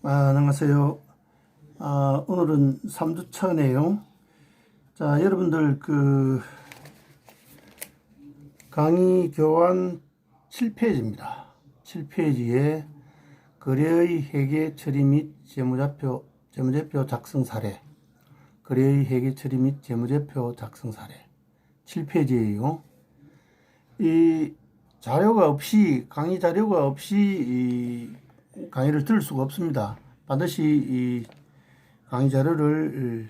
안녕하세요. 오늘은 3주차네요. 자, 여러분들 강의 교환 7페이지입니다. 7페이지에 거래의 회계 처리 및 재무제표 작성 사례, 거래의 회계 처리 및 재무제표 작성 사례 7페이지예요. 이 자료가 없이, 강의 자료가 없이 이 강의를 들을 수가 없습니다. 반드시 이 강의 자료를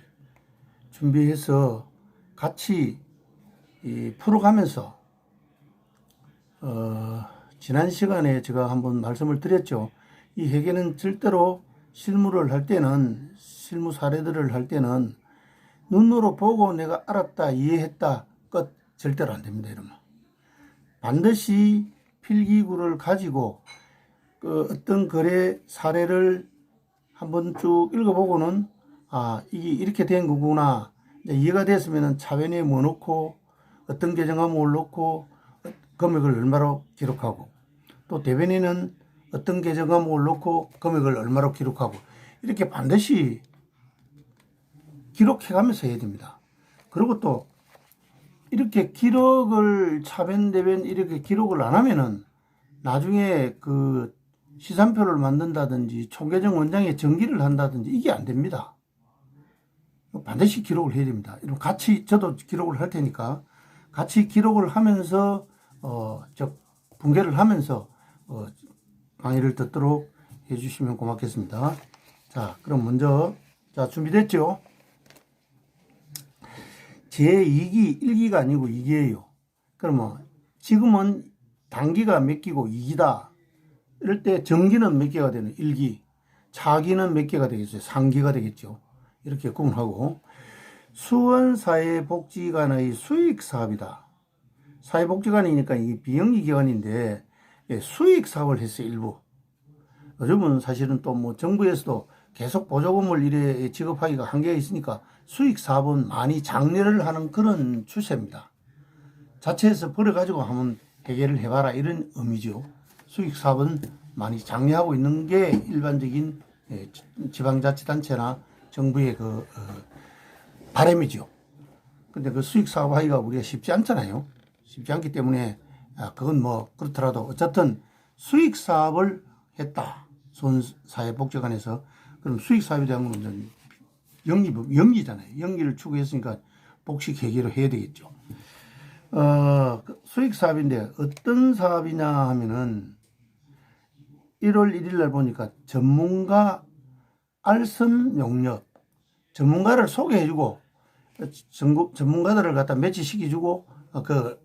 준비해서 같이 풀어가면서 지난 시간에 제가 한번 말씀을 드렸죠. 이 회계는 절대로 실무를 할 때는, 실무 사례들을 할 때는 눈으로 보고 내가 알았다, 이해했다, 끝. 절대로 안 됩니다. 이러면 반드시 필기구를 가지고 어떤 거래 사례를 한번 쭉 읽어보고는 이게 이렇게 된 거구나. 이제 이해가 됐으면 차변에 뭐 넣고 어떤 계정함을 넣고 금액을 얼마로 기록하고, 또 대변에는 어떤 계정함을 넣고 금액을 얼마로 기록하고, 이렇게 반드시 기록해 가면서 해야 됩니다. 그리고 또 이렇게 기록을 차변 대변 이렇게 기록을 안 하면은 나중에 시산표를 만든다든지 총계정 원장에 정기를 한다든지 이게 안 됩니다. 반드시 기록을 해야 됩니다. 이런 같이 저도 기록을 할 테니까 같이 기록을 하면서 분개를 하면서 강의를 듣도록 해주시면 고맙겠습니다. 자, 그럼 먼저 준비됐죠? 제2기 1기가 아니고 2기예요. 그러면 지금은 단기가 몇 기고 2기다. 이럴 때 정기는 몇 개가 되는 1기, 차기는 몇 개가 되겠어요? 3기가 되겠죠. 이렇게 구분하고, 수원사회복지관의 수익사업이다. 사회복지관이니까 이게 비영리기관인데 수익사업을 했어요. 일부. 요즘은 사실은 또 뭐 정부에서도 계속 보조금을 이래 지급하기가 한계가 있으니까 수익사업은 많이 장려를 하는 그런 추세입니다. 자체에서 벌어가지고 한번 해결을 해봐라, 이런 의미죠. 수익사업은 많이 장려하고 있는 게 일반적인 지방자치단체나 정부의 바람이죠. 근데 그 수익사업 하기가 우리가 쉽지 않잖아요. 쉽지 않기 때문에 그건 뭐 그렇더라도 어쨌든 수익사업을 했다. 수원사회복지관에서. 그럼 수익사업에 대한 건 영리잖아요. 영리를 추구했으니까 복식 회계로 해야 되겠죠. 수익사업인데 어떤 사업이냐 하면은 1월 1일 날 보니까 전문가 알선 용역, 전문가를 소개해주고 전문가들을 갖다 매치시켜주고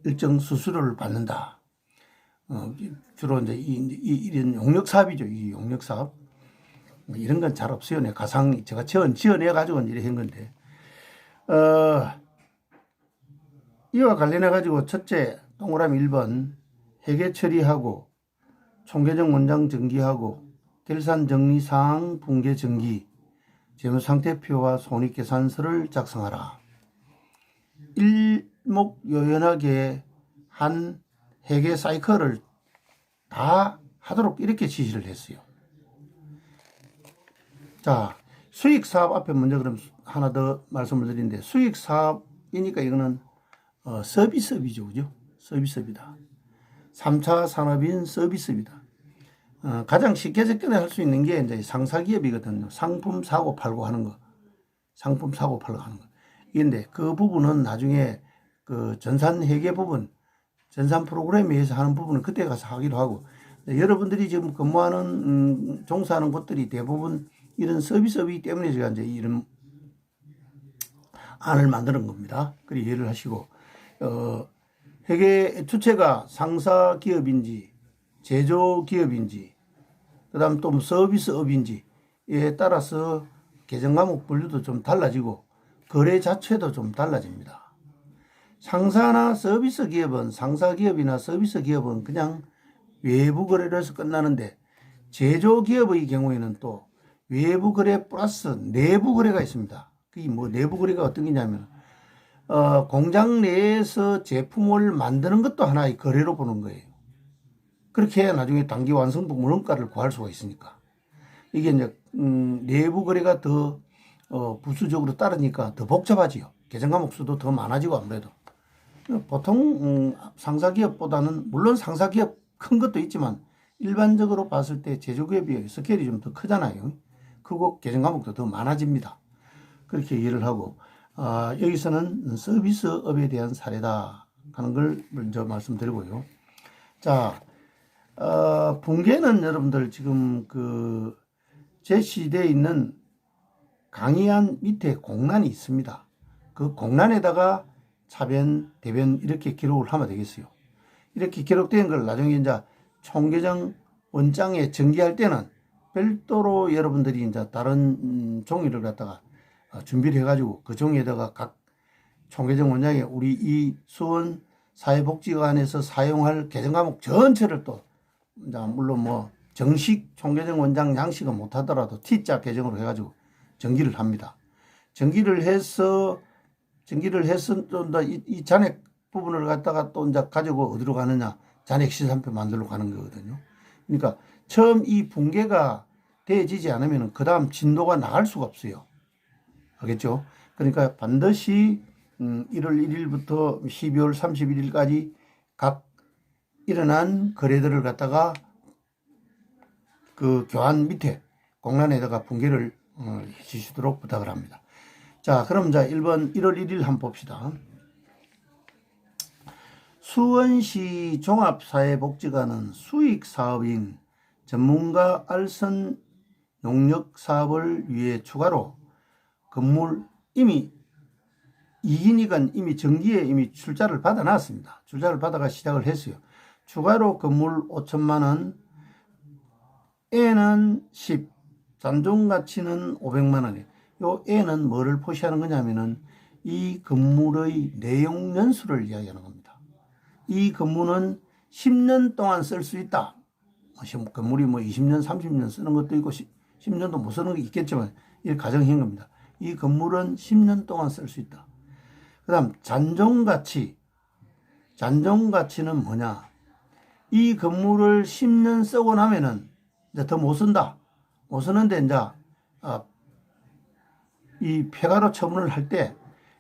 일정 수수료를 받는다. 주로 이제 이런 용역 사업이죠. 이 용역 사업. 이런 건 잘 없어요. 제가 지어내가지고 이렇게 한 건데. 이와 관련해가지고 첫째, 동그라미 1번, 회계 처리하고, 총계정 원장 정기하고, 결산 정리 사항 분계 정기, 재무상태표와 손익계산서를 작성하라. 일목요연하게 한 회계 사이클을 다 하도록 이렇게 지시를 했어요. 자, 수익사업 앞에 먼저 그럼 하나 더 말씀을 드리는데, 수익사업이니까 이거는 서비스업이죠. 그죠? 서비스업이다. 3차 산업인 서비스업이다. 가장 쉽게 접근할 수 있는 게 이제 상사기업이거든요. 상품 사고 팔고 하는 거. 상품 사고 팔고 하는 거. 이건데 그 부분은 나중에 전산 회계 부분, 전산 프로그램에 의해서 하는 부분은 그때 가서 하기도 하고, 여러분들이 지금 근무하는, 종사하는 곳들이 대부분 이런 서비스업이기 때문에 제가 이제 이런 안을 만드는 겁니다. 그리 이해를 하시고, 회계 주체가 상사 기업인지 제조 기업인지 그 다음 또 서비스업인지에 따라서 계정 과목 분류도 좀 달라지고 거래 자체도 좀 달라집니다. 상사나 서비스 기업은, 상사 기업이나 서비스 기업은 그냥 외부 거래로 해서 끝나는데, 제조 기업의 경우에는 또 외부 거래 플러스 내부 거래가 있습니다. 그게 뭐 내부 거래가 어떤 게냐면 공장 내에서 제품을 만드는 것도 하나의 거래로 보는 거예요. 그렇게 해야 나중에 단기 완성도 물건가를 구할 수가 있으니까. 이게 이제 내부 거래가 더 부수적으로 따르니까 더 복잡하지요. 계정 과목 수도 더 많아지고 아무래도. 보통 상사기업보다는 물론 상사기업 큰 것도 있지만 일반적으로 봤을 때 제조기업에 비해 스케일이 좀 더 크잖아요. 크고 계정 과목도 더 많아집니다. 그렇게 이해를 하고 여기서는 서비스업에 대한 사례다 하는 걸 먼저 말씀드리고요. 자, 붕괴는 여러분들 지금 제시되어 있는 강의안 밑에 공란이 있습니다. 그 공란에다가 차변, 대변 이렇게 기록을 하면 되겠어요. 이렇게 기록된 걸 나중에 이제 총계정 원장에 전개할 때는 별도로 여러분들이 이제 다른 종이를 갖다가 준비를 해가지고 그 종이에다가 각 총계정 원장에 우리 이 수원 사회복지관에서 사용할 계정 과목 전체를 또 이제 물론 뭐 정식 총계정 원장 양식은 못하더라도 T자 계정으로 해가지고 전기를 합니다. 전기를 해서 또 이 잔액 부분을 갖다가 또 이제 가지고 어디로 가느냐, 잔액 시산표 만들러 가는 거거든요. 그러니까 처음 이 붕괴가 되어지지 않으면 그 다음 진도가 나갈 수가 없어요. 알겠죠? 그러니까 반드시 1월 1일부터 12월 31일까지 각 일어난 거래들을 갖다가 그 교환 밑에 공란에다가 붕괴를 해주시도록 부탁을 합니다. 자, 그럼 자 1번 1월 1일 한번 봅시다. 수원시 종합사회복지관은 수익사업인 전문가 알선 용역사업을 위해 추가로 건물 이미 이기니까 이미 정기에 이미 출자를 받아놨습니다. 출자를 받아가 시작을 했어요. 추가로 건물 5천만 원, A는 10, 잔존가치는 500만 원이에요. 요 A는 뭐를 표시하는 거냐면은 이 건물의 내용 연수를 이야기하는 겁니다. 이 건물은 10년 동안 쓸 수 있다. 건물이 뭐 20년, 30년 쓰는 것도 있고 10년도 못 쓰는 게 있겠지만 이게 가정인 겁니다. 이 건물은 10년 동안 쓸 수 있다. 그 다음 잔존가치. 잔존가치는 뭐냐? 이 건물을 10년 쓰고 나면은 이제 더 못 쓴다. 못 쓰는데 이제 이 폐가로 처분을 할 때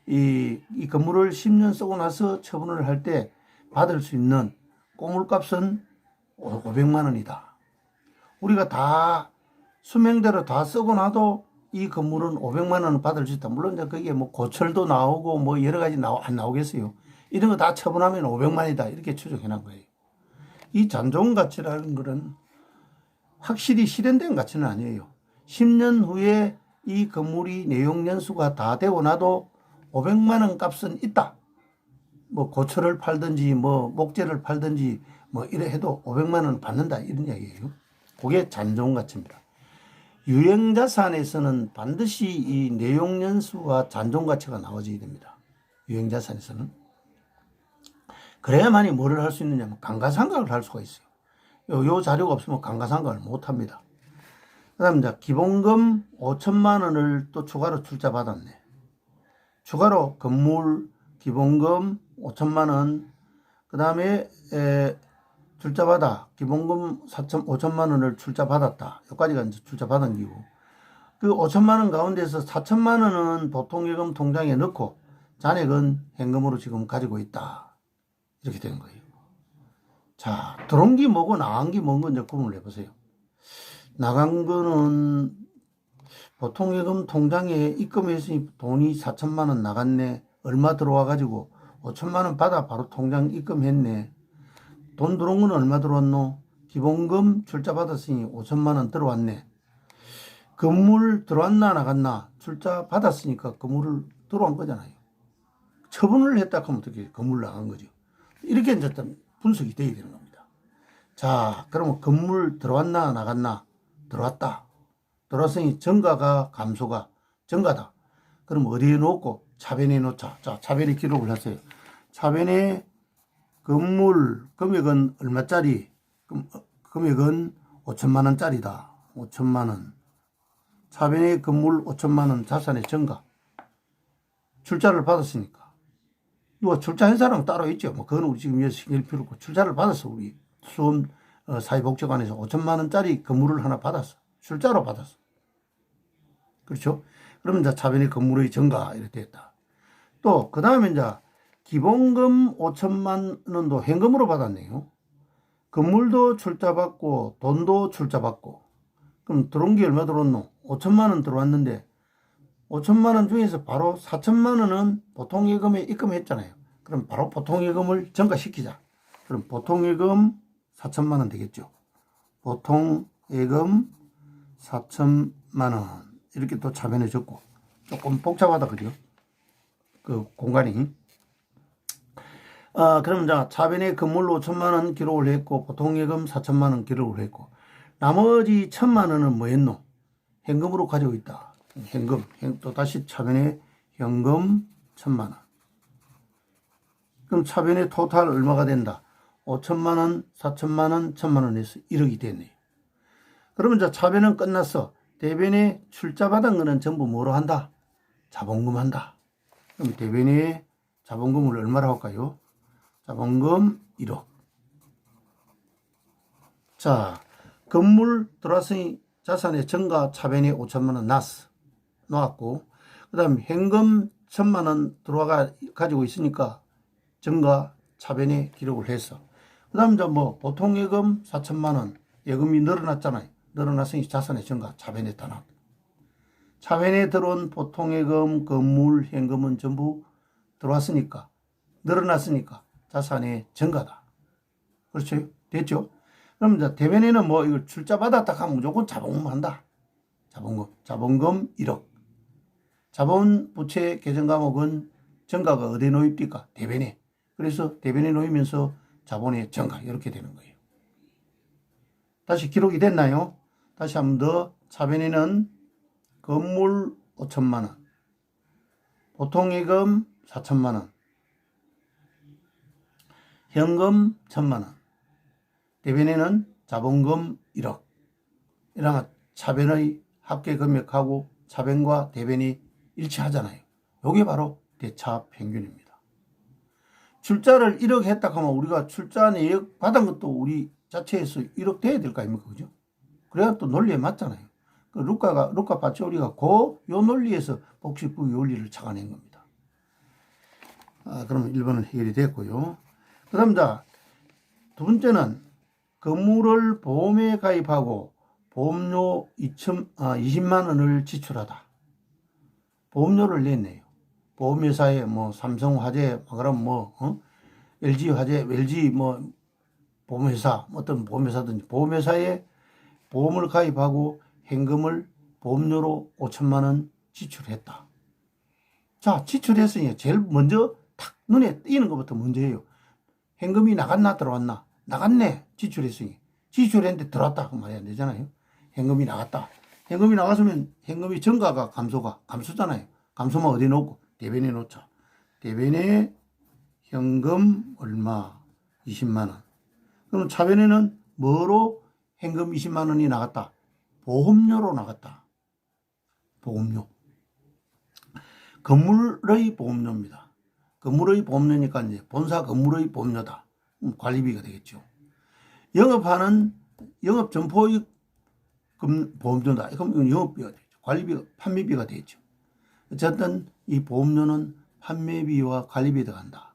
이 건물을 10년 쓰고 나서 처분을 할 때 받을 수 있는 꼬물값은 500만 원이다. 우리가 다 수명대로 다 쓰고 나도 이 건물은 500만 원 받을 수 있다. 물론 이제 그게 뭐 고철도 나오고 뭐 여러 가지 안 나오겠어요. 이런 거 다 처분하면 500만이다. 이렇게 추정해 놓은 거예요. 이 잔존가치라는 것은 확실히 실현된 가치는 아니에요. 10년 후에 이 건물이 내용 연수가 다 되고 나도 500만 원 값은 있다. 뭐 고철을 팔든지 뭐 목재를 팔든지 뭐 이래 해도 500만 원 받는다. 이런 이야기예요. 그게 잔존가치입니다. 유형자산에서는 반드시 이 내용 연수와 잔존가치가 나와줘야 됩니다. 유형자산에서는. 그래야만이 뭐를 할 수 있느냐면 감가상각을 할 수가 있어요. 요 자료가 없으면 감가상각을 못 합니다. 그 다음 이제 기본금 5천만 원을 또 추가로 출자 받았네. 추가로 건물 기본금 5천만 원, 그 다음에 출자 받아 기본금 5천만 원을 출자 받았다. 여기까지가 이제 출자 받은 기고. 그 5천만 원 가운데서 4천만 원은 보통예금 통장에 넣고 잔액은 현금으로 지금 가지고 있다. 이렇게 되는 거예요. 자, 들어온 게 뭐고 나간 게 뭔가 이제 구분을 해보세요. 나간 거는 보통예금 통장에 입금했으니 돈이 4천만 원 나갔네. 얼마 들어와가지고 5천만 원 받아 바로 통장 입금했네. 돈 들어온 건 얼마 들어왔노? 기본금 출자 받았으니 5천만 원 들어왔네. 건물 들어왔나 나갔나? 출자 받았으니까 건물을 들어온 거잖아요. 처분을 했다 하면 어떻게 건물 나간 거죠. 이렇게 이제 분석이 돼야 되는 겁니다. 자, 그러면 건물 들어왔나 나갔나? 들어왔다. 들어왔으니 정가가 감소가 정가다. 그럼 어디에 놓고 차변에 놓자. 자, 차변에 기록을 했어요. 차변에 건물 금액은 얼마짜리? 금액은 5천만 원짜리다. 5천만 원. 차변에 건물 5천만 원 자산의 정가. 출자를 받았으니까. 누가 출자한 사람은 따로 있죠. 뭐, 그건 우리 지금 여기서 신경 필요 없고, 출자를 받았어. 우리 수원 사회복지관에서 5천만 원짜리 건물을 하나 받았어. 출자로 받았어. 그렇죠? 그러면 이제 차변의 건물의 증가 이렇게 됐다. 또 그 다음에 이제 기본금 5천만 원도 현금으로 받았네요. 건물도 출자받고 돈도 출자받고. 그럼 들어온 게 얼마 들어왔노? 5천만 원 들어왔는데 5천만 원 중에서 바로 4천만 원은 보통예금에 입금했잖아요. 그럼 바로 보통예금을 증가시키자. 그럼 보통예금 4천만 원 되겠죠. 보통예금 4천만 원 이렇게 또 차변해 줬고 조금 복잡하다 그죠? 그 공간이. 그럼 자 차변에 건물 5천만 원 기록을 했고 보통예금 4천만 원 기록을 했고 나머지 1천만 원은 뭐 했노? 현금으로 가지고 있다. 현금. 또 다시 차변에 현금 1천만 원. 그럼 차변의 토탈 얼마가 된다? 5천만 원, 4천만 원, 1천만 원에서 1억이 됐네요. 그러면 자 차변은 끝났어. 대변에 출자받은 거는 전부 뭐로 한다? 자본금 한다. 그럼 대변에 자본금을 얼마로 할까요? 자본금 1억. 자, 건물 들어왔으니 자산의 증가 차변에 5천만 원 놓았고, 그 다음 현금 1천만 원 들어와 가지고 있으니까 증가 차변에 기록을 했어. 그 다음 이제 뭐 보통예금 4천만 원 예금이 늘어났잖아요. 늘어났으니 자산의 증가 차변에 다 나왔다. 차변에 들어온 보통예금, 건물, 현금은 전부 들어왔으니까 늘어났으니까 자산의 증가다. 그렇죠? 됐죠? 그럼 이제 대변에는 뭐 이걸 출자 받았다 하면 무조건 자본금 한다. 자본금 1억. 자본 부채 계정 과목은 증가가 어디에 놓입니까? 대변에. 그래서 대변에 놓이면서 자본의 증가 이렇게 되는 거예요. 다시 기록이 됐나요? 다시 한 번 더. 차변에는 건물 5천만 원, 보통예금 4천만 원, 현금 1천만 원, 대변에는 자본금 1억. 이런 차변의 합계 금액하고 차변과 대변이 일치하잖아요. 이게 바로 대차 평균입니다. 출자를 1억 했다 하면 우리가 출자 내역 받은 것도 우리 자체에서 1억 돼야 될 거 아닙니까? 그죠? 그래야 또 논리에 맞잖아요. 그 루카 파치오리가 요 논리에서 복식부의 원리를 찾아낸 겁니다. 그러면 1번은 해결이 됐고요. 그 다음 두 번째는 건물을 보험에 가입하고 보험료 20만 원을 지출하다. 보험료를 냈네요. 보험회사에 뭐 삼성화재, LG화재, LG 보험회사, 어떤 보험회사든지 보험회사에 보험을 가입하고 현금을 보험료로 5천만 원 지출했다. 자, 지출했으니 제일 먼저 탁 눈에 띄는 것부터 먼저 해요. 현금이 나갔나 들어왔나? 나갔네. 지출했으니. 지출했는데 들어왔다. 그 말이 안 되잖아요. 현금이 나갔다. 현금이 나갔으면 현금이 증가가 감소잖아요. 감소면 어디 놓고? 대변에 놓자. 대변에 현금 얼마? 20만 원. 그럼 차변에는 뭐로 현금 20만 원이 나갔다? 보험료로 나갔다. 보험료. 건물의 보험료입니다. 건물의 보험료니까 이제 본사 건물의 보험료다. 관리비가 되겠죠. 영업하는 영업 점포의 보험료다. 그럼 영업비가 되죠. 관리비가 판매비가 되죠. 어쨌든 이 보험료는 판매비와 관리비에 들어간다.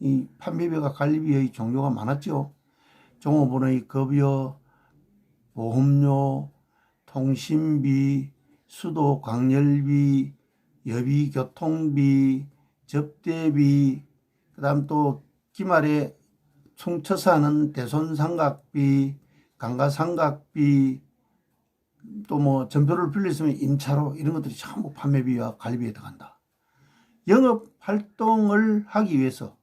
이 판매비와 관리비의 종류가 많았죠. 종업원의 급여, 보험료, 통신비, 수도 광열비, 여비 교통비, 접대비, 그 다음 또 기말에 총처사는 대손상각비, 강가상각비, 또 뭐 전표를 빌렸으면 임차로 이런 것들이 전부 판매비와 관리비에 들어간다. 영업활동을 하기 위해서,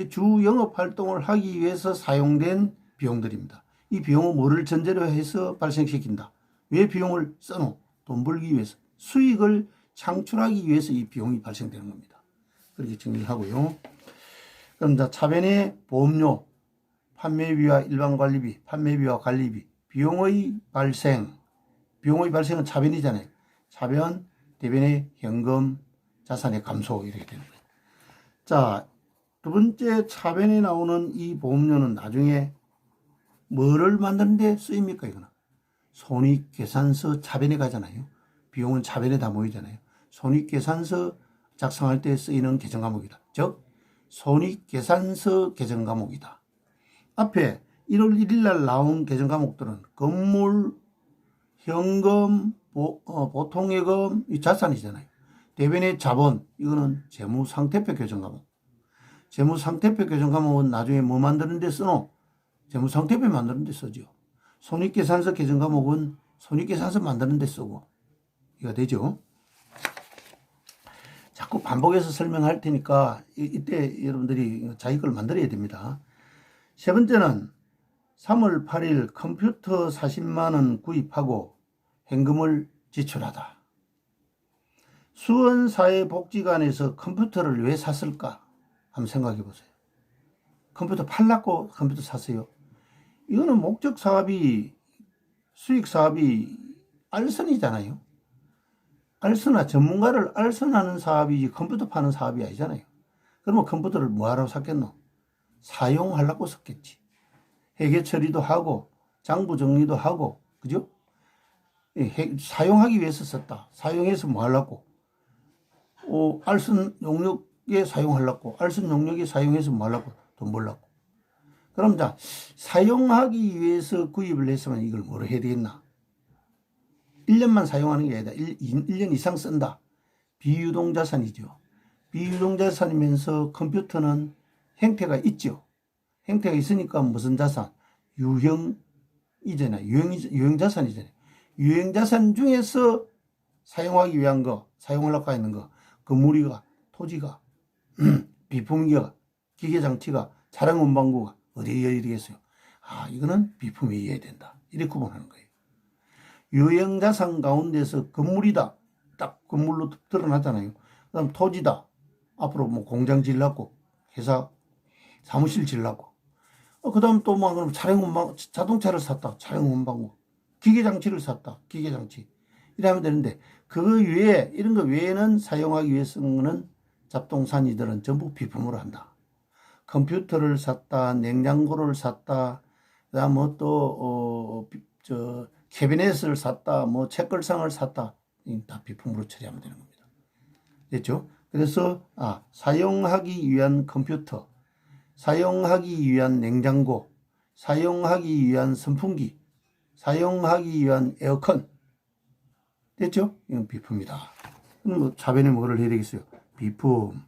주 영업활동을 하기 위해서 사용된 비용들입니다. 이 비용은 뭐를 전제로 해서 발생시킨다. 왜 비용을 써노? 돈 벌기 위해서. 수익을 창출하기 위해서 이 비용이 발생되는 겁니다. 그렇게 정리를 하고요. 그럼 차변의 보험료, 판매비와 일반관리비, 판매비와 관리비, 비용의 발생은 차변이잖아요. 차변, 대변의 현금, 자산의 감소 이렇게 되는 거예요. 자, 두 번째 차변에 나오는 이 보험료는 나중에 뭐를 만드는 데 쓰입니까? 이거는 손익계산서 차변에 가잖아요. 비용은 차변에 다 모이잖아요. 손익계산서 작성할 때 쓰이는 계정 과목이다. 즉 손익계산서 계정 과목이다. 앞에 1월 1일 날 나온 계정 과목들은 건물, 현금, 보통예금, 이 자산이잖아요. 대변의 자본, 이거는 재무상태표 계정 과목. 재무상태표 계정 과목은 나중에 뭐 만드는 데 쓰노? 재무상태표 만드는 데 쓰죠. 손익계산서 계정 과목은 손익계산서 만드는 데 쓰고 이거 되죠. 자꾸 반복해서 설명할 테니까 이때 여러분들이 자기 걸 만들어야 됩니다. 세 번째는 3월 8일 컴퓨터 40만 원 구입하고 현금을 지출하다. 수원사회복지관에서 컴퓨터를 왜 샀을까? 한번 생각해 보세요. 컴퓨터 팔라고 컴퓨터 샀어요. 이거는 목적 사업이, 수익 사업이 알선이잖아요. 알선하, 전문가를 알선하는 사업이지 컴퓨터 파는 사업이 아니잖아요. 그러면 컴퓨터를 뭐하러 샀겠노? 사용하려고 샀겠지. 회계 처리도 하고 장부 정리도 하고, 그죠? 사용하기 위해서 썼다. 사용해서 뭐 하려고? 알선 용역에 사용하려고. 알선 용역에 사용해서 뭐 하려고? 돈 벌려고. 그럼 자, 사용하기 위해서 구입을 했으면 이걸 뭐로 해야 되겠나? 1년만 사용하는 게 아니라 1년 이상 쓴다. 비유동자산이죠. 비유동자산이면서 컴퓨터는 형태가 있죠. 형태가 있으니까 무슨 자산? 유형이잖아요. 유형자산이잖아요. 유형자산 중에서 사용하기 위한 거, 사용하려고 하는 거, 건물이가, 토지가, 비품기가, 기계장치가, 차량운반구가 어디에 되겠어요? 이거는 비품이어야 된다. 이렇게 구분하는 거예요. 유형자산 가운데서 건물이다. 딱 건물로 드러나잖아요. 그 다음 토지다. 앞으로 뭐 공장 지으려고, 회사, 사무실 지으려고. 그 다음 또 뭐, 그럼 자동차를 샀다. 차량운반구. 기계장치를 샀다. 기계장치. 이러면 되는데, 그 외에, 이런 거 외에는 사용하기 위해 쓰는 거는 잡동사니들은 전부 비품으로 한다. 컴퓨터를 샀다. 냉장고를 샀다. 그 다음 뭐 또, 캐비넷을 샀다, 뭐 책걸상을 샀다, 다 비품으로 처리하면 되는 겁니다. 됐죠? 그래서 사용하기 위한 컴퓨터, 사용하기 위한 냉장고, 사용하기 위한 선풍기, 사용하기 위한 에어컨, 됐죠? 이건 비품이다. 그럼 뭐 차변에 뭐를 해야 되겠어요? 비품.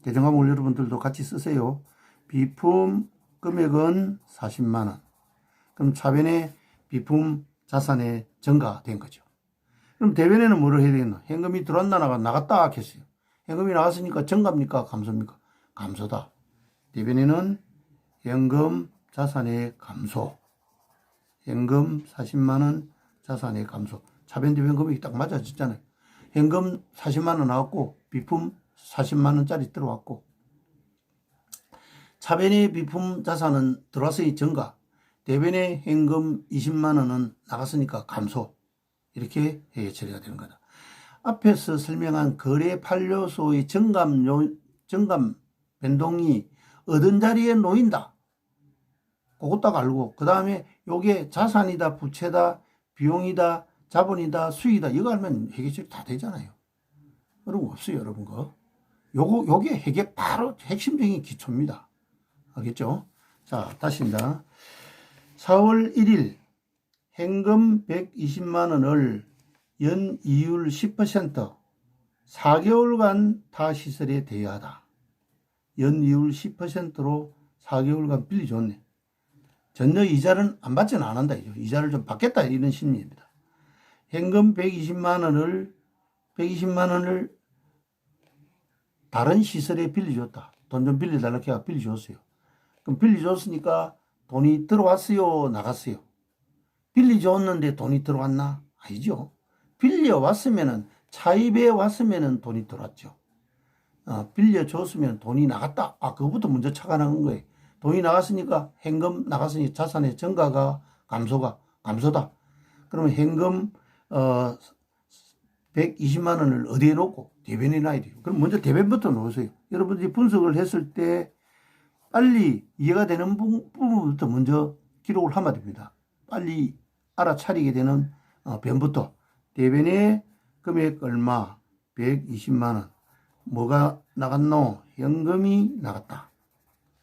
계정과목 여러분들도 같이 쓰세요. 비품 금액은 40만 원. 그럼 차변에 비품 자산에 증가된 거죠. 그럼 대변에는 뭐를 해야 되겠나? 현금이 들어왔나 나갔다 했어요. 현금이 나왔으니까 증가입니까? 감소입니까? 감소다. 대변에는 현금 자산의 감소. 현금 40만 원 자산의 감소. 차변 대변 금액이 딱 맞아졌잖아요. 현금 40만 원 나왔고 비품 40만 원짜리 들어왔고 차변의 비품 자산은 들어왔으니 증가. 대변의 현금 20만 원은 나갔으니까 감소. 이렇게 회계 처리가 되는 거다. 앞에서 설명한 거래 판료소의 정감 변동이 얻은 자리에 놓인다. 그것 딱 알고 그 다음에 요게 자산이다, 부채다, 비용이다, 자본이다, 수익이다. 이거 알면 회계 처리 다 되잖아요. 그런 거 없어요, 여러분 거. 요게 회계 바로 핵심적인 기초입니다. 알겠죠? 자, 다시입니다. 4월 1일 현금 120만 원을 연이율 10% 4개월간 타 시설에 대여하다. 연이율 10%로 4개월간 빌려줬네. 전혀 이자는 안 받지는 않는다. 이자를 좀 받겠다 이런 심리입니다. 현금 120만 원을 다른 시설에 빌려줬다. 돈 좀 빌려달라고 해서 빌려줬어요. 그럼 빌려줬으니까 돈이 들어왔어요? 나갔어요? 빌려줬는데 돈이 들어왔나? 아니죠. 빌려왔으면은, 차입해 왔으면은 돈이 들어왔죠. 빌려줬으면 돈이 나갔다. 그거부터 먼저 착안한 거예요. 돈이 나갔으니까 현금 나갔으니 자산의 증가가 감소다. 그러면 현금 120만 원을 어디에 놓고 대변에 놔야 돼요. 그럼 먼저 대변부터 놓으세요. 여러분들이 분석을 했을 때 빨리 이해가 되는 부분부터 먼저 기록을 하면 됩니다. 빨리 알아차리게 되는 변부터 대변의 금액 얼마 120만 원 뭐가 나갔노? 현금이 나갔다.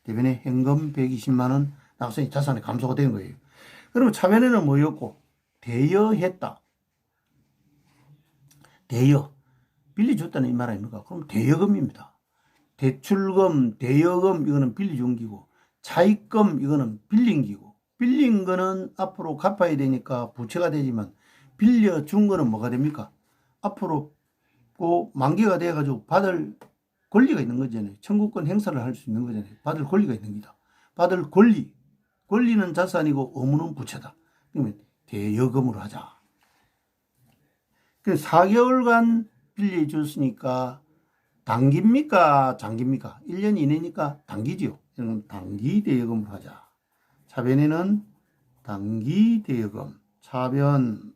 대변에 현금 120만 원 나갔으니 자산이 감소가 된 거예요. 그러면 차변에는 뭐였고? 대여했다. 대여. 빌려줬다는 이 말 아닙니까? 그럼 대여금입니다. 대출금, 대여금 이거는 빌려준 기고 차입금 이거는 빌린 기고 빌린 거는 앞으로 갚아야 되니까 부채가 되지만 빌려준 거는 뭐가 됩니까? 앞으로 만기가 돼가지고 받을 권리가 있는 거잖아요. 청구권 행사를 할 수 있는 거잖아요. 받을 권리가 있는 겁니다. 받을 권리는 자산이고 의무는 부채다. 그러면 대여금으로 하자. 4개월간 빌려줬으니까 단기입니까? 장기입니까? 1년 이내니까 단기지요. 그럼 단기 대여금으로 하자. 차변에는 단기 대여금. 차변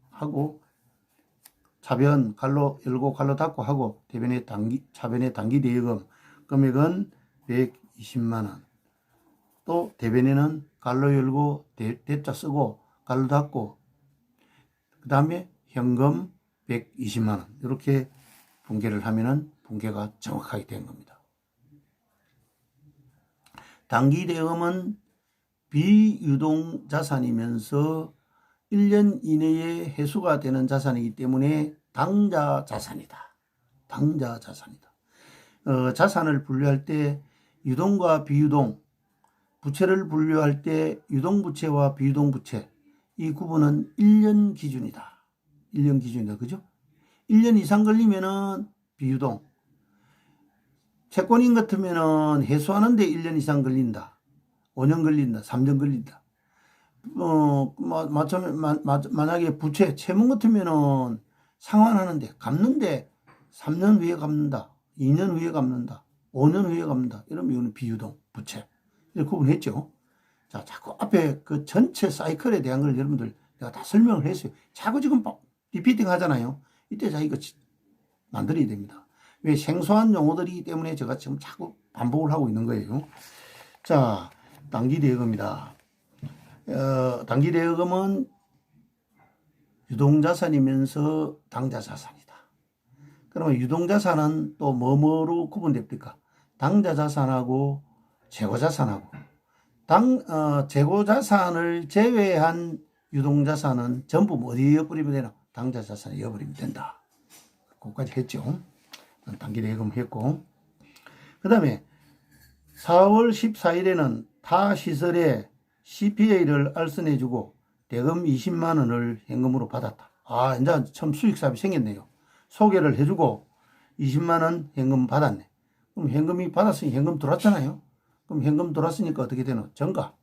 갈로 열고 갈로 닫고 하고 차변의 단기 대여금 금액은 120만 원. 또 대변에는 갈로 열고 대자 쓰고 갈로 닫고 그 다음에 현금 120만 원 이렇게 분계를 하면은 분계가 정확하게 된 겁니다. 단기 대여금은 비유동 자산이면서 1년 이내에 회수가 되는 자산이기 때문에 당자 자산이다. 당자 자산이다. 자산을 분류할 때 유동과 비유동, 부채를 분류할 때 유동부채와 비유동부채 이 구분은 1년 기준이다. 1년 기준이다. 그죠? 1년 이상 걸리면은 비유동. 채권인 같으면은 회수하는데 1년 이상 걸린다. 5년 걸린다. 3년 걸린다. 만약에 부채, 채무 같으면은 상환하는데, 갚는데 3년 후에 갚는다. 2년 후에 갚는다. 5년 후에 갚는다. 이러면 이거는 비유동, 부채. 이렇게 구분했죠. 자, 자꾸 앞에 그 전체 사이클에 대한 걸 여러분들 내가 다 설명을 했어요. 자꾸 지금 리피팅 하잖아요. 이때 자, 이거 만들어야 됩니다. 왜 생소한 용어들이기 때문에 제가 지금 자꾸 반복을 하고 있는 거예요. 자, 단기 대여금이다. 단기 대여금은 유동자산이면서 당자자산이다. 그러면 유동자산은 또 뭐로 구분됩니까? 당자자산하고 재고자산하고 재고자산을 제외한 유동자산은 전부 어디에 이어버리면 되나? 당자자산에 이어버리면 된다. 그것까지 했죠. 단기 대여금 했고 그 다음에 4월 14일에는 타 시설에 CPA를 알선해주고 대금 20만 원을 현금으로 받았다. 이제 처음 수익사업이 생겼네요. 소개를 해주고 20만 원 현금 받았네. 그럼 현금이 받았으니 현금 들어왔잖아요. 그럼 현금 들어왔으니까 어떻게 되노? 전가.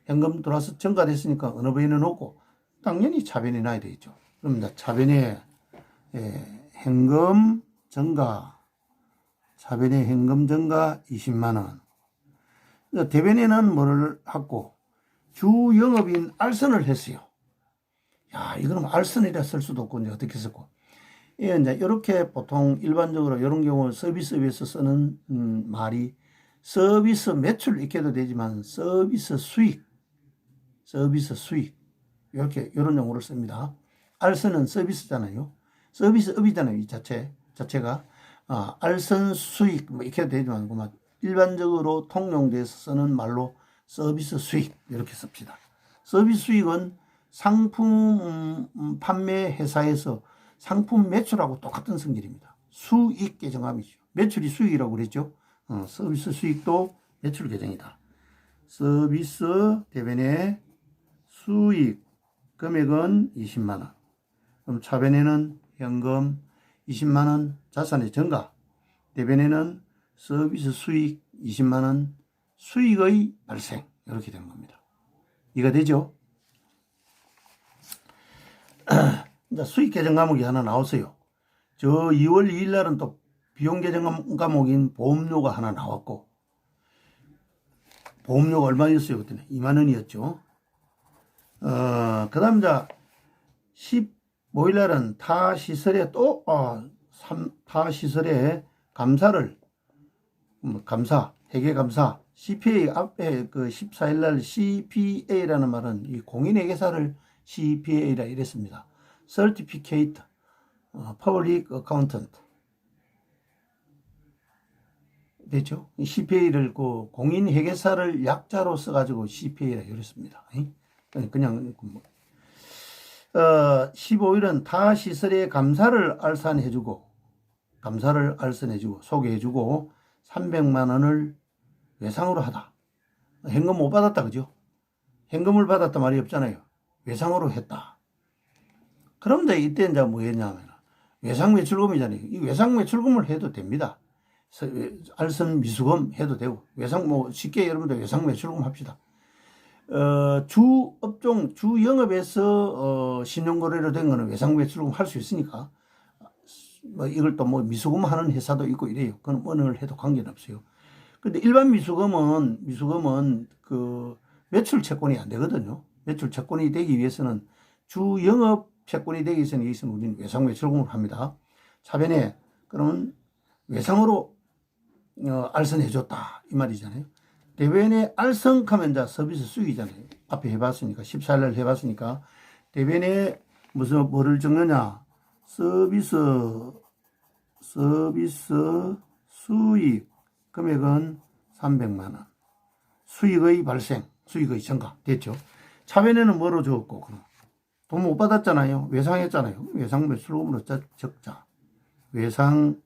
현금 들어와서 전가됐으니까 어느 변에 놓고 당연히 차변에 놔야 되겠죠. 그럼 이제 차변에 현금 전가. 차변에 현금 전가 20만 원. 대변에는 뭐를 하고 주 영업인 알선을 했어요. 야, 이거는 알선이라 쓸 수도 없고 이제 어떻게 썼고. 예, 이제 이렇게 보통 일반적으로 이런 경우 서비스업에서 쓰는 말이 서비스 매출 이렇게도 되지만 서비스 수익 이렇게 이런 용어를 씁니다. 알선은 서비스잖아요. 서비스업이잖아요. 이 자체가 알선 수익 뭐 이렇게 되지만 일반적으로 통용돼서 쓰는 말로 서비스 수익 이렇게 씁시다. 서비스 수익은 상품 판매 회사에서 상품 매출하고 똑같은 성질입니다. 수익 계정함이죠. 매출이 수익이라고 그랬죠. 서비스 수익도 매출 계정이다. 서비스 대변의 수익 금액은 20만 원. 그럼 차변에는 현금 20만 원 자산의 전가. 대변에는 서비스 수익 20만 원 수익의 발생. 이렇게 되는 겁니다. 이해가 되죠? 수익 계정 과목이 하나 나왔어요. 저 2월 2일 날은 또 비용 계정 과목인 보험료가 하나 나왔고, 보험료가 얼마였어요? 그때는 2만 원이었죠. 그 다음 자 15일 날은 타 시설에 타 시설에 감사를 회계 감사 CPA 앞에 그 14일 날 CPA라는 말은 이 공인회계사를 CPA라 이랬습니다. Certificate Public Accountant. 됐죠? CPA를 그 공인 회계사를 약자로 써가지고 CPA라 이랬습니다. 그냥 15일은 타 시설의 감사를 알선해주고 소개해주고 300만 원을 외상으로 하다. 현금 못 받았다, 그죠? 현금을 받았다 말이 없잖아요. 외상으로 했다. 그런데 이때 이제 뭐 했냐면 외상 매출금이잖아요. 이 외상 매출금을 해도 됩니다. 알선 미수금 해도 되고 외상 뭐 쉽게 여러분들 외상 매출금 합시다. 주 업종 주 영업에서 신용거래로 된 거는 외상 매출금 할 수 있으니까 뭐 이걸 또 뭐 미수금 하는 회사도 있고 이래요. 그건 어느 걸 해도 관계는 없어요. 근데 일반 미수금은 그 매출 채권이 안 되거든요. 매출 채권이 되기 위해서는 주 영업 채권이 되기 위해서는 우리는 외상 매출금을 합니다. 차변에 그러면 외상으로 알선해 줬다 이 말이잖아요. 대변에 알선하면 이제 서비스 수익이잖아요. 앞에 해봤으니까 14일 해봤으니까 대변에 무슨 뭐를 적느냐 서비스 수익 금액은 300만 원. 수익의 발생, 수익의 증가 됐죠. 차변에는 뭐로 적었고 그럼 돈 못 받았잖아요. 외상했잖아요. 외상 매출금으로 적자. 외상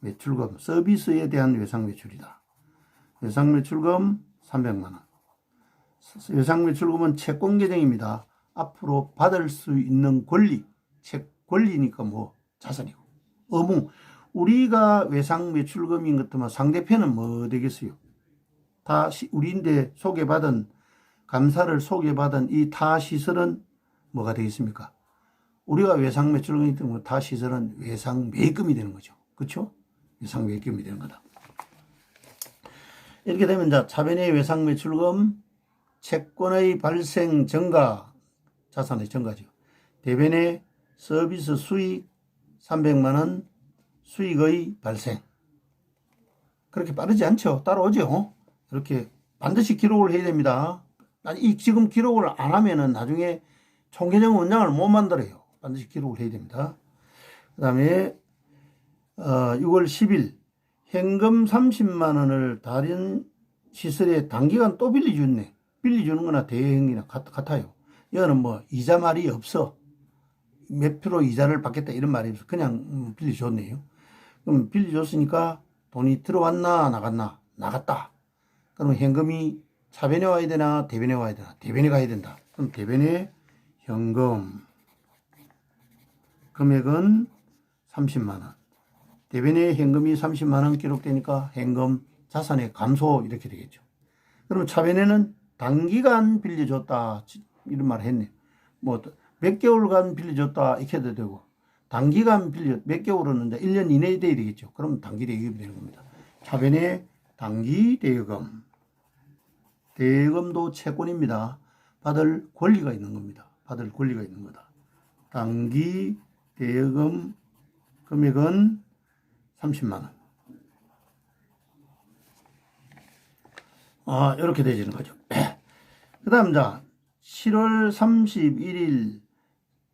매출금, 서비스에 대한 외상 매출이다. 외상 매출금 300만 원. 외상 매출금은 채권 계정입니다. 앞으로 받을 수 있는 권리, 권리니까 뭐 자산이고. 우리가 외상 매출금인 것 같으면 상대편은 뭐 되겠어요? 다 우리인데 감사를 소개받은 이 타 시설은 뭐가 되겠습니까? 우리가 외상 매출금이 되면 타 시설은 외상 매입금이 되는 거죠. 그렇죠? 외상 매입금이 되는 거다. 이렇게 되면 자 차변의 외상 매출금, 채권의 발생 증가, 자산의 증가죠. 대변의 서비스 수익 300만 원, 수익의 발생. 그렇게 빠르지 않죠? 따라오죠? 이렇게 반드시 기록을 해야 됩니다. 지금 기록을 안 하면은 나중에 총계정 원장을 못 만들어요. 반드시 기록을 해야 됩니다. 그 다음에 6월 10일 현금 30만 원을 다른 시설에 단기간 또 빌려주네. 빌려주는 거나 대행이나 같아요. 이거는 뭐 이자 말이 없어. 몇 프로 이자를 받겠다 이런 말이 없어. 그냥 빌려줬네요. 그럼 빌려줬으니까 돈이 들어왔나 나갔나? 나갔다. 그러면 현금이 차변에 와야 되나 대변에 와야 되나? 대변에 가야 된다. 그럼 대변에 현금 금액은 30만 원. 대변에 현금이 30만 원 기록되니까 현금 자산의 감소 이렇게 되겠죠. 그러면 차변에는 단기간 빌려줬다 이런 말을 했네요. 뭐 몇 개월간 빌려줬다 이렇게 해도 되고 단기간 몇 개월은 이제 1년 이내에 돼야 되겠죠. 그럼 단기 대여금이 되는 겁니다. 차변에 단기 대여금. 대여금도 채권입니다. 받을 권리가 있는 겁니다. 받을 권리가 있는 거다. 단기 대여금 금액은 30만 원. 이렇게 되지는 거죠. 그 다음, 자, 7월 31일,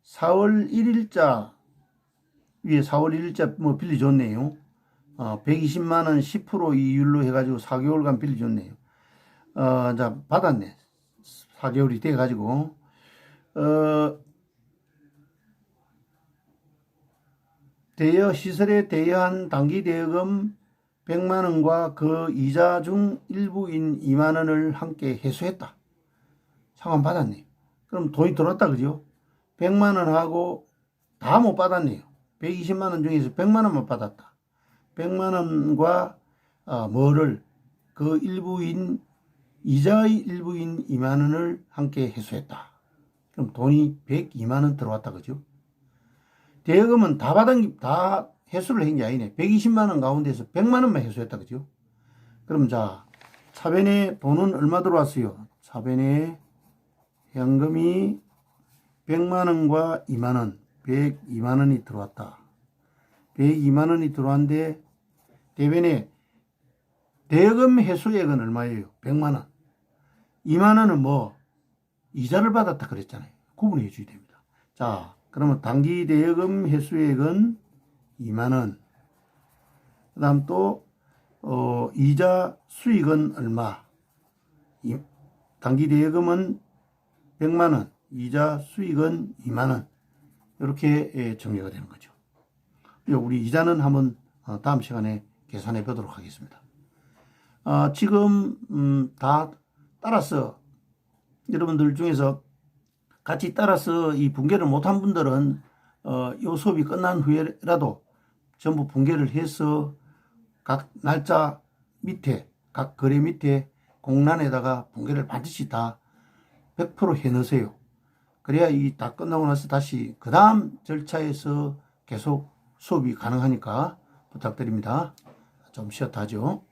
4월 1일자, 위에 4월 1일자 뭐 빌려줬네요. 120만 원 10% 이율로 해가지고 4개월간 빌려줬네요. 자, 받았네. 4개월이 돼가지고, 시설에 대여한 단기 대여금 100만 원과 그 이자 중 일부인 2만 원을 함께 회수했다. 상환 받았네요. 그럼 돈이 들어왔다, 그죠? 100만 원하고 다 못 받았네요. 120만 원 중에서 100만 원만 받았다. 100만 원과 그 이자의 일부인 2만 원을 함께 회수했다. 그럼 돈이 102만 원 들어왔다, 그죠? 대여금은 다 회수를 한 게 아니네. 120만 원 가운데서 100만 원만 회수했다, 그죠? 그럼 자, 차변에 돈은 얼마 들어왔어요? 차변에 현금이 100만 원과 2만 원, 102만 원이 들어왔다. 102만 원이 들어왔는데 대변에 대여금 회수액은 얼마예요? 100만 원. 2만 원은 뭐 이자를 받았다 그랬잖아요. 구분해 줘야 됩니다. 자, 그러면 단기 대여금 회수액은 2만 원. 그다음 또 이자 수익은 얼마? 단기 대여금은 100만 원, 이자 수익은 2만 원. 이렇게 정리가 되는 거죠. 우리 이자는 한번 다음 시간에 계산해 보도록 하겠습니다. 지금 다 따라서 여러분들 중에서 같이 따라서 이 분개를 못한 분들은 이 수업이 끝난 후에라도 전부 분개를 해서 각 날짜 밑에, 각 거래 밑에 공란에다가 분개를 반드시 다 100% 해놓으세요. 그래야 이 다 끝나고 나서 다시 그 다음 절차에서 계속 수업이 가능하니까 부탁드립니다. 좀 쉬었다 하죠.